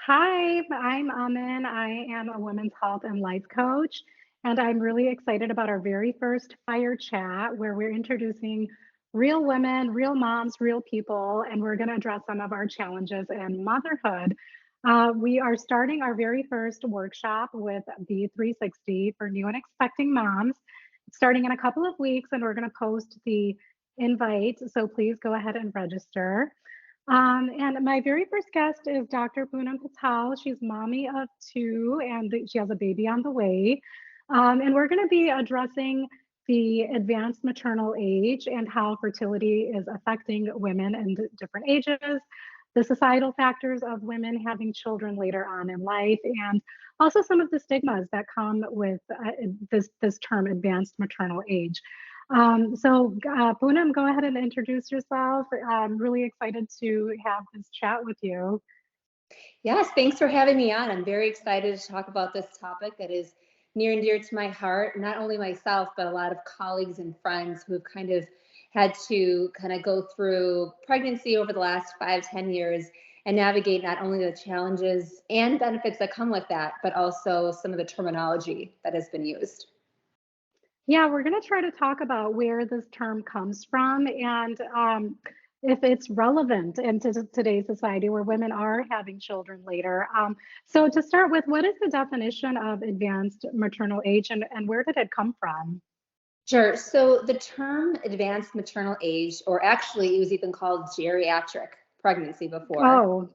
Hi, I'm Aman. I am a women's health and life coach, and I'm really excited about our very first Fire Chat where we're introducing real women, real moms, real people, and we're going to address some of our challenges in motherhood. We are starting our very first workshop with B360 for new and expecting moms, starting in a couple of weeks, and we're going to post the invite. So please go ahead and register. And my very first guest is Dr. Poonam Patel. She's mommy of two, and she has a baby on the way. And we're going to be addressing the advanced maternal age and how fertility is affecting women in different ages, the societal factors of women having children later on in life, and also some of the stigmas that come with this term, advanced maternal age. Poonam, go ahead and introduce yourself. I'm really excited to have this chat with you. Yes, thanks for having me on. I'm very excited to talk about this topic that is near and dear to my heart, not only myself, but a lot of colleagues and friends who have kind of had to kind of go through pregnancy over the last 5, 10 years and navigate not only the challenges and benefits that come with that, but also some of the terminology that has been used. Yeah, we're going to try to talk about where this term comes from and if it's relevant into today's society where women are having children later. So, to start with, what is the definition of advanced maternal age and where did it come from? Sure. So the term advanced maternal age, or actually it was even called geriatric pregnancy before, Oh,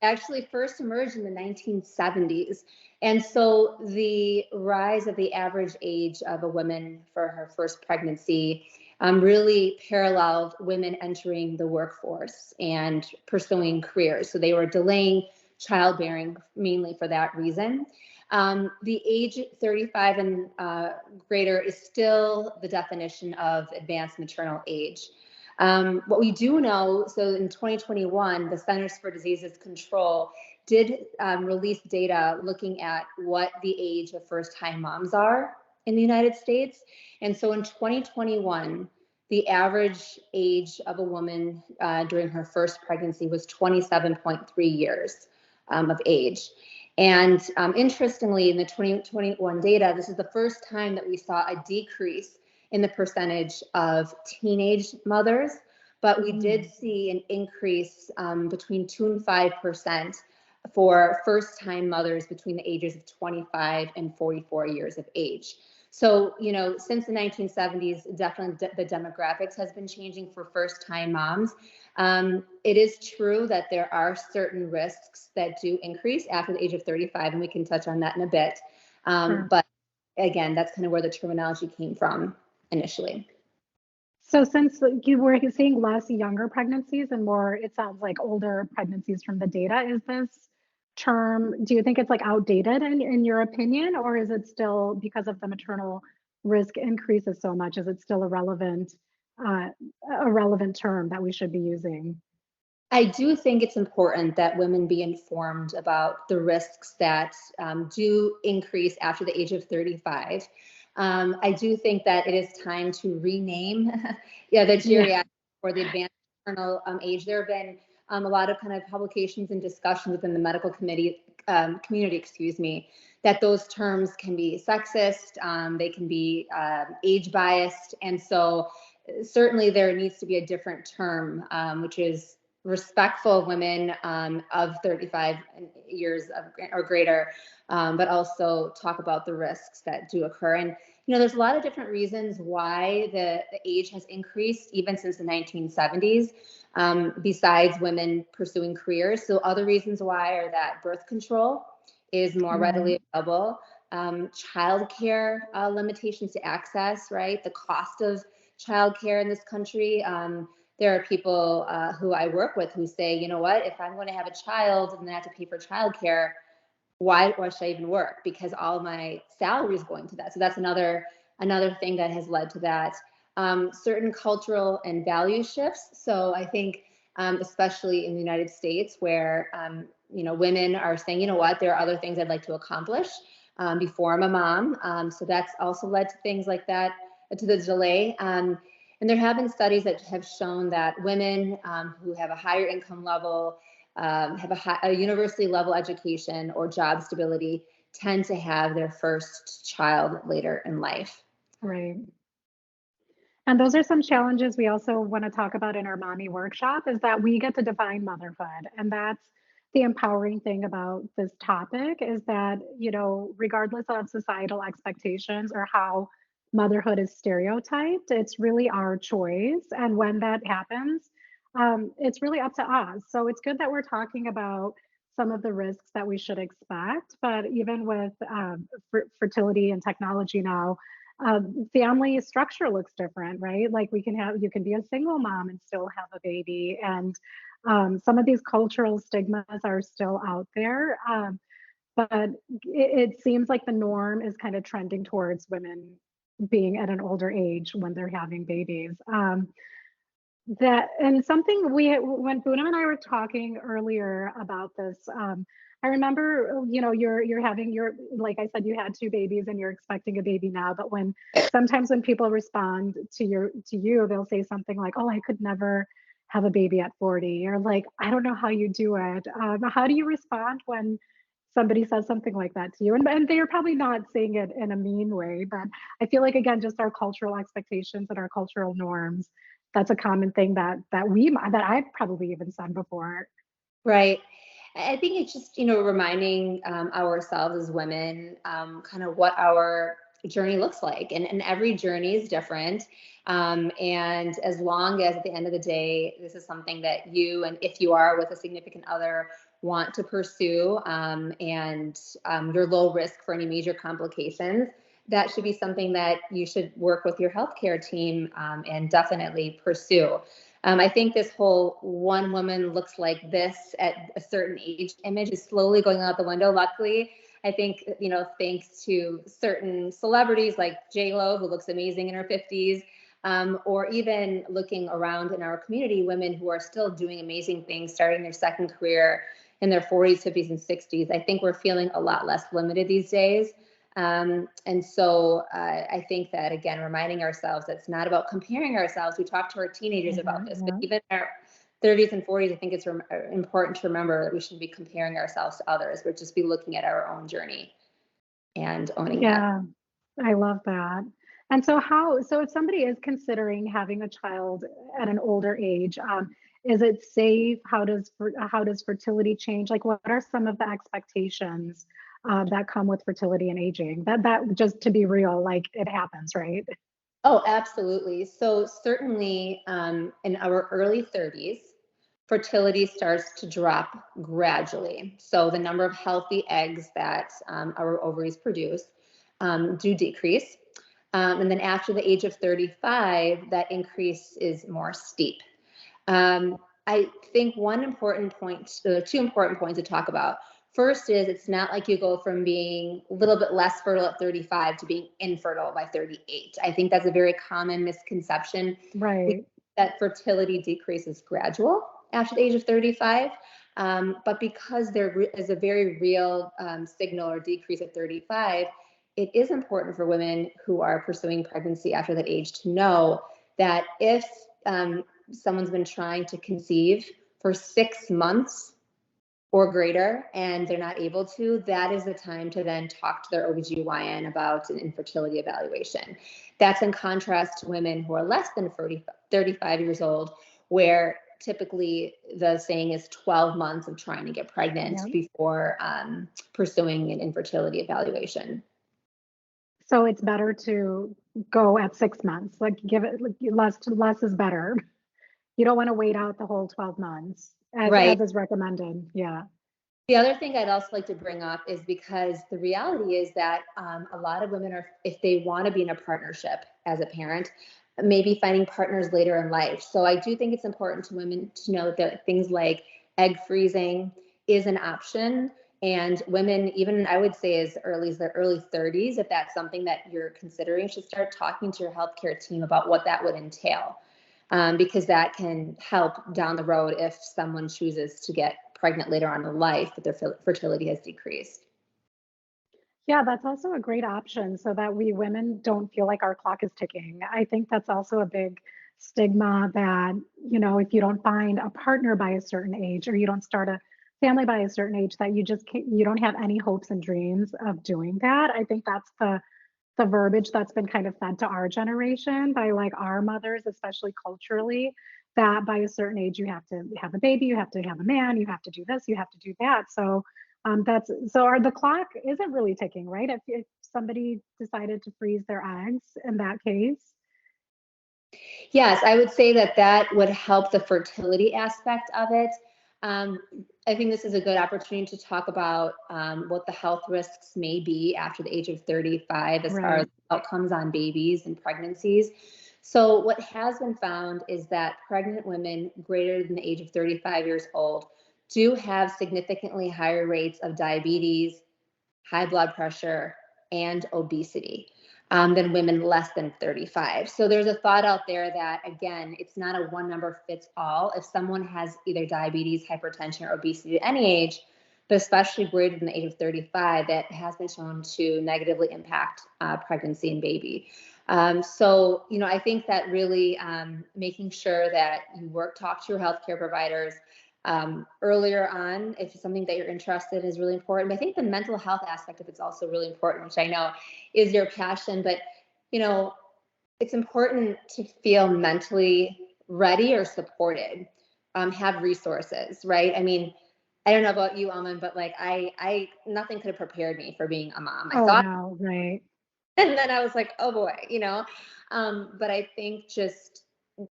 actually first emerged in the 1970s. And so the rise of the average age of a woman for her first pregnancy really paralleled women entering the workforce and pursuing careers. So they were delaying childbearing mainly for that reason. The age 35 and greater is still the definition of advanced maternal age. What we do know, so in 2021, the Centers for Diseases Control did release data looking at what the age of first-time moms are in the United States. And so in 2021, the average age of a woman during her first pregnancy was 27.3 years of age. And interestingly, in the 2021 data, this is the first time that we saw a decrease in the percentage of teenage mothers, but we did see an increase between 2 and 5% for first-time mothers between the ages of 25 and 44 years of age. So, since the 1970s, definitely the demographics has been changing for first-time moms. It is true that there are certain risks that do increase after the age of 35, and we can touch on that in a bit. sure. But again, that's kind of where the terminology came from initially. So since you were seeing less younger pregnancies and more, it sounds like older pregnancies from the data, is this term, do you think it's like outdated in your opinion, or is it still because of the maternal risk increases so much, is it still uh, a relevant term that we should be using? I do think it's important that women be informed about the risks that do increase after the age of 35. I do think that it is time to rename the Yeah. geriatric or the advanced maternal age. There have been a lot of kind of publications and discussions within the medical community, excuse me, that those terms can be sexist, they can be age biased, and so certainly there needs to be a different term, which is respectful of women of 35 years or greater, but also talk about the risks that do occur. And, there's a lot of different reasons why the age has increased even since the 1970s, besides women pursuing careers. So other reasons why are that birth control is more Right. readily available, childcare limitations to access, right? The cost of childcare in this country. There are people who I work with who say, you know what, if I'm going to have a child and then I have to pay for childcare, why should I even work? Because all my salary is going to that. So that's another thing that has led to that. Certain cultural and value shifts. So I think, especially in the United States, where women are saying, you know what, there are other things I'd like to accomplish before I'm a mom. So that's also led to things like that, to the delay. And there have been studies that have shown that women who have a higher income level have a university level education or job stability tend to have their first child later in life. Right. And those are some challenges we also want to talk about in our mommy workshop is that we get to define motherhood. And that's the empowering thing about this topic is that, regardless of societal expectations or how motherhood is stereotyped, it's really our choice. And when that happens, it's really up to us. So it's good that we're talking about some of the risks that we should expect. But even with fertility and technology now, family structure looks different, right? Like you can be a single mom and still have a baby. And some of these cultural stigmas are still out there. But it seems like the norm is kind of trending towards women being at an older age when they're having babies. That and something when Poonam and I were talking earlier about this, I remember, you're having like I said, you had two babies and you're expecting a baby now. But sometimes when people respond to you, they'll say something like, "Oh, I could never have a baby at 40," or like, "I don't know how you do it." How do you respond when somebody says something like that to you? And they're probably not saying it in a mean way, but I feel like again, just our cultural expectations and our cultural norms, that's a common thing that I've probably even said before. Right. I think it's just, reminding ourselves as women kind of what our journey looks like. And every journey is different. And as long as at the end of the day, this is something that you, and if you are with a significant other, want to pursue and you're low risk for any major complications, that should be something that you should work with your healthcare team and definitely pursue. I think this whole one woman looks like this at a certain age image is slowly going out the window. Luckily, I think, thanks to certain celebrities like J-Lo, who looks amazing in her 50s, or even looking around in our community, women who are still doing amazing things, starting their second career in their 40s, 50s, and 60s. I think we're feeling a lot less limited these days. And so I think that, again, reminding ourselves that it's not about comparing ourselves. We talk to our teenagers about this, but even in our 30s and 40s, I think it's important to remember that we shouldn't be comparing ourselves to others. We'd just be looking at our own journey and owning that. Yeah, I love that. And so if somebody is considering having a child at an older age, is it safe? How does fertility change? Like, what are some of the expectations that come with fertility and aging? That just to be real, like it happens, right? Oh, absolutely. So certainly in our early 30s, fertility starts to drop gradually. So the number of healthy eggs that our ovaries produce do decrease. And then after the age of 35, that increase is more steep. I think one important point, two important points to talk about. First is it's not like you go from being a little bit less fertile at 35 to being infertile by 38. I think that's a very common misconception. Right. That fertility decrease is gradual after the age of 35. But because there is a very real signal or decrease at 35, it is important for women who are pursuing pregnancy after that age to know that if someone's been trying to conceive for 6 months or greater and they're not able to, that is the time to then talk to their OBGYN about an infertility evaluation. That's in contrast to women who are less than 35 years old, where typically the saying is 12 months of trying to get pregnant Yeah. before pursuing an infertility evaluation. So it's better to go at 6 months, like give it like, less is better. You don't want to wait out the whole 12 months Right. as is recommended. Yeah. The other thing I'd also like to bring up is because the reality is that a lot of women are, if they want to be in a partnership as a parent, maybe finding partners later in life. So I do think it's important to women to know that things like egg freezing is an option. And women, even I would say as early as their early 30s, if that's something that you're considering, should start talking to your healthcare team about what that would entail. Because that can help down the road if someone chooses to get pregnant later on in life, but their fertility has decreased. Yeah, that's also a great option so that we women don't feel like our clock is ticking. I think that's also a big stigma that, if you don't find a partner by a certain age or you don't start a family by a certain age, that you don't have any hopes and dreams of doing that. I think that's the verbiage that's been kind of fed to our generation by like our mothers, especially culturally, that by a certain age you have to have a baby, you have to have a man, you have to do this, you have to do that. So that's so our the clock isn't really ticking, right? If somebody decided to freeze their eggs in that case. Yes, I would say that that would help the fertility aspect of it. Um, I think this is a good opportunity to talk about what the health risks may be after the age of 35 as far as Right. outcomes on babies and pregnancies. So, what has been found is that pregnant women greater than the age of 35 years old do have significantly higher rates of diabetes, high blood pressure, and obesity than women less than 35. So there's a thought out there that, again, it's not a one number fits all. If someone has either diabetes, hypertension, or obesity at any age, but especially greater than the age of 35, that has been shown to negatively impact pregnancy and baby. So, I think that really making sure that you talk to your healthcare providers, earlier on, if it's something that you're interested in, is really important. But I think the mental health aspect of it's also really important, which I know is your passion. But you know, it's important to feel mentally ready or supported. Have resources, right? I mean, I don't know about you, Aman, but like I nothing could have prepared me for being a mom. I Oh thought, no, right. and then I was like, oh boy. But I think just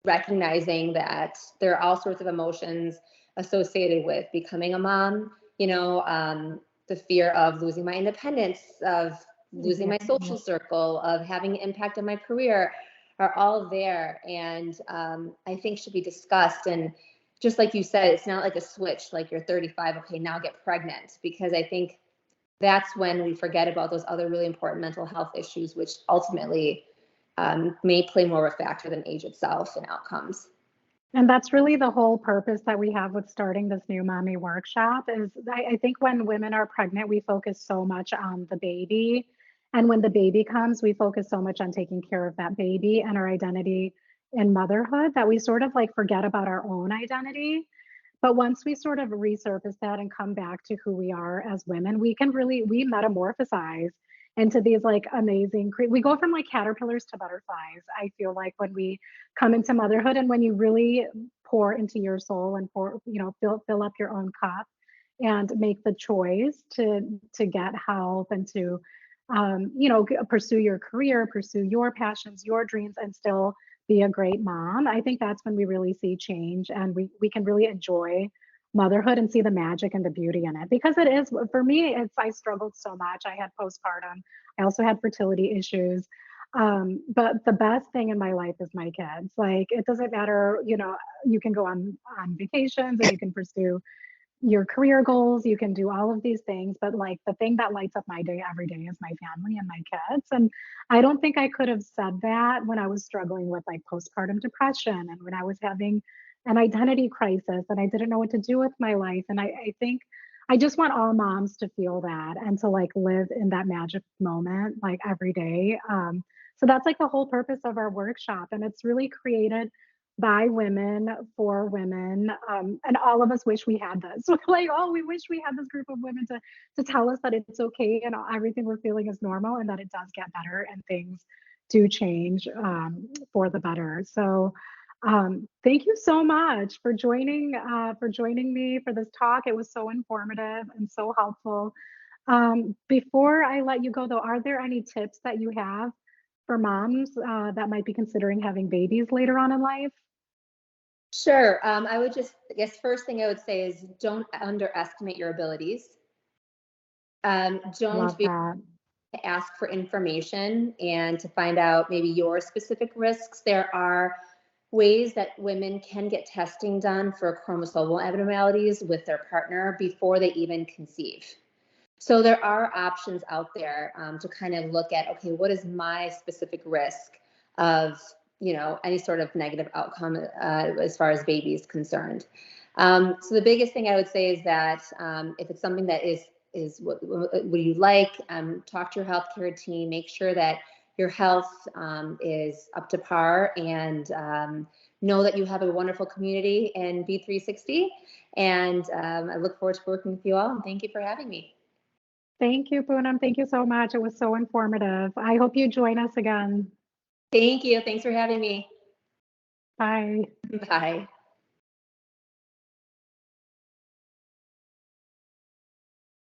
recognizing that there are all sorts of emotions associated with becoming a mom, the fear of losing my independence, of losing Yeah. my social circle, of having an impact on my career are all there. And I think should be discussed. And just like you said, it's not like a switch, like you're 35, okay, now get pregnant, because I think that's when we forget about those other really important mental health issues, which ultimately may play more of a factor than age itself in outcomes. And that's really the whole purpose that we have with starting this new mommy workshop is I think when women are pregnant, we focus so much on the baby. And when the baby comes, we focus so much on taking care of that baby and our identity in motherhood that we sort of like forget about our own identity. But once we sort of resurface that and come back to who we are as women, we metamorphosize into these like amazing, we go from like caterpillars to butterflies. I feel like when we come into motherhood and when you really pour into your soul and fill up your own cup and make the choice to get help and to pursue your career, pursue your passions, your dreams, and still be a great mom. I think that's when we really see change and we can really enjoy motherhood and see the magic and the beauty in it. Because it is, for me, I struggled so much. I had postpartum. I also had fertility issues. But the best thing in my life is my kids. Like it doesn't matter, you can go on vacations and you can pursue your career goals, you can do all of these things, but like the thing that lights up my day every day is my family and my kids. And I don't think I could have said that when I was struggling with like postpartum depression and when I was having an identity crisis and I didn't know what to do with my life. And I think I just want all moms to feel that and to like live in that magic moment like every day. So that's like the whole purpose of our workshop. And it's really created by women for women, and all of us wish we had this. We're like, oh, we wish we had this group of women to tell us that it's okay and everything we're feeling is normal and that it does get better and things do change for the better. So thank you so much for joining me for this talk. It was so informative and so helpful. Before I let you go though, are there any tips that you have for moms that might be considering having babies later on in life? Sure. I guess, first thing I would say is don't underestimate your abilities. Don't Love be that. to ask for information and to find out maybe your specific risks. There are ways that women can get testing done for chromosomal abnormalities with their partner before they even conceive. So there are options out there to kind of look at, okay, what is my specific risk of, any sort of negative outcome as far as baby is concerned. So the biggest thing I would say is that if it's something that is what you like, talk to your healthcare team, make sure that your health is up to par, and know that you have a wonderful community in B360. And I look forward to working with you all, and thank you for having me. Thank you, Poonam. Thank you so much. It was so informative. I hope you join us again. Thank you. Thanks for having me. Bye. Bye.